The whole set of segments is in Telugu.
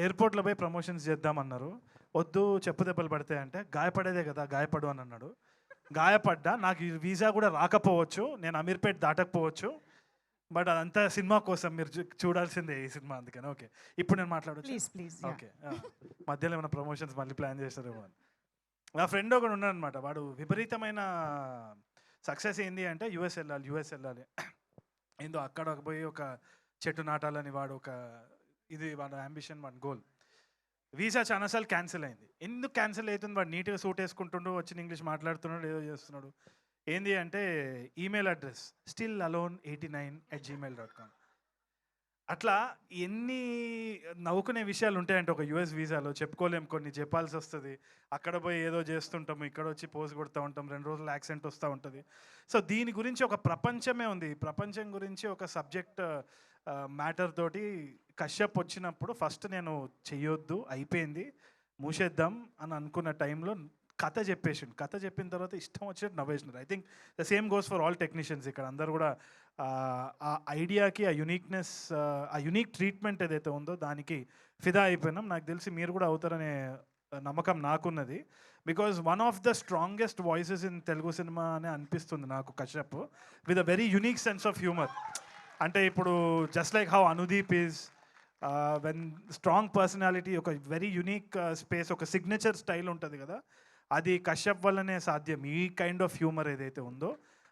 ఎయిర్పోర్ట్లో పోయి ప్రమోషన్స్ చేద్దామన్నారు. వద్దు చెప్పు దెబ్బలు పడతాయి అంటే, గాయపడేదే కదా గాయపడు అని అన్నాడు. గాయపడ్డా. నాకు ఈ వీసా కూడా రాకపోవచ్చు, నేను అమీర్పేట్ దాటకపోవచ్చు. బట్ అదంతా సినిమా కోసం, మీరు చూడాల్సిందే ఈ సినిమా, అందుకని. ఓకే, ఇప్పుడు నేను మాట్లాడొచ్చు. ప్లీజ్ ఓకే, మధ్యలో ఏమైనా ప్రమోషన్స్ మళ్ళీ ప్లాన్ చేస్తారేమో అని. నా ఫ్రెండ్ ఒకడు ఉన్నాడు అనమాట. వాడు విపరీతమైన సక్సెస్ ఏంది అంటే యూఎస్ వెళ్ళాలి ఏందో అక్కడ పోయి ఒక చెట్టు నాటాలని వాడు ఒక వాడు అంబిషన్, వాడి గోల్. వీసా చాలాసార్లు క్యాన్సిల్ అయింది. ఎందుకు క్యాన్సిల్ అవుతుంది? వాడు నీట్గా సూట్ వేసుకుంటుండు, వచ్చిన ఇంగ్లీష్ మాట్లాడుతున్నాడు, ఏదో చేస్తున్నాడు. ఏంది అంటే ఈమెయిల్ అడ్రస్ stillalone89@gmail.com. అట్లా ఎన్ని నవ్వుకునే విషయాలు ఉంటాయంటే ఒక యూఎస్ వీసాలో చెప్పుకోలేం. కొన్ని చెప్పాల్సి వస్తుంది. అక్కడ పోయి ఏదో చేస్తుంటాము, ఇక్కడ వచ్చి పోజ్ కొడుతూ ఉంటాం, 2 రోజులు యాక్సెంట్ వస్తూ ఉంటుంది. సో దీని గురించి ఒక ప్రపంచమే ఉంది. ప్రపంచం గురించి ఒక సబ్జెక్ట్ మ్యాటర్ తోటి కశ్యప్ వచ్చినప్పుడు ఫస్ట్ నేను చెయ్యొద్దు, అయిపోయింది, మూసేద్దాం అని అనుకున్న టైంలో కథ చెప్పేసిండు. కథ చెప్పిన తర్వాత ఇష్టం వచ్చినట్టు నవ్వేసినారు. I think the same goes for all technicians. ఇక్కడ అందరు కూడా ఆ ఐడియాకి, ఆ యునిక్నెస్, ఆ యునిక్ ట్రీట్మెంట్ ఏదైతే ఉందో దానికి ఫిదా అయిపోయినాం. నాకు తెలిసి మీరు కూడా అవుతారనే నమ్మకం నాకున్నది. Because one of the strongest voices in Telugu cinema అని అనిపిస్తుంది నాకు Kashyap, with a very unique sense of humour. అంటే ఇప్పుడు just like how Anudeep is when strong personality, ఒక వెరీ యునిక్ స్పేస్, ఒక సిగ్నేచర్ స్టైల్ ఉంటుంది కదా, అది కశ్యప్ వల్లనే సాధ్యం. ఈ కైండ్ ఆఫ్ హ్యూమర్ ఏదైతే ఉందో,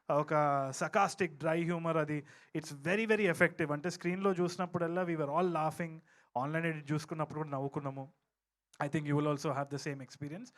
ఒక సకాస్టిక్ డ్రై హ్యూమర్, అది ఇట్స్ వెరీ వెరీ ఎఫెక్టివ్. అంటే స్క్రీన్లో చూసినప్పుడల్లా we're all laughing, online edit చూసుకున్నప్పుడు కూడా నవ్వుకున్నాము. I think you will also have the same experience.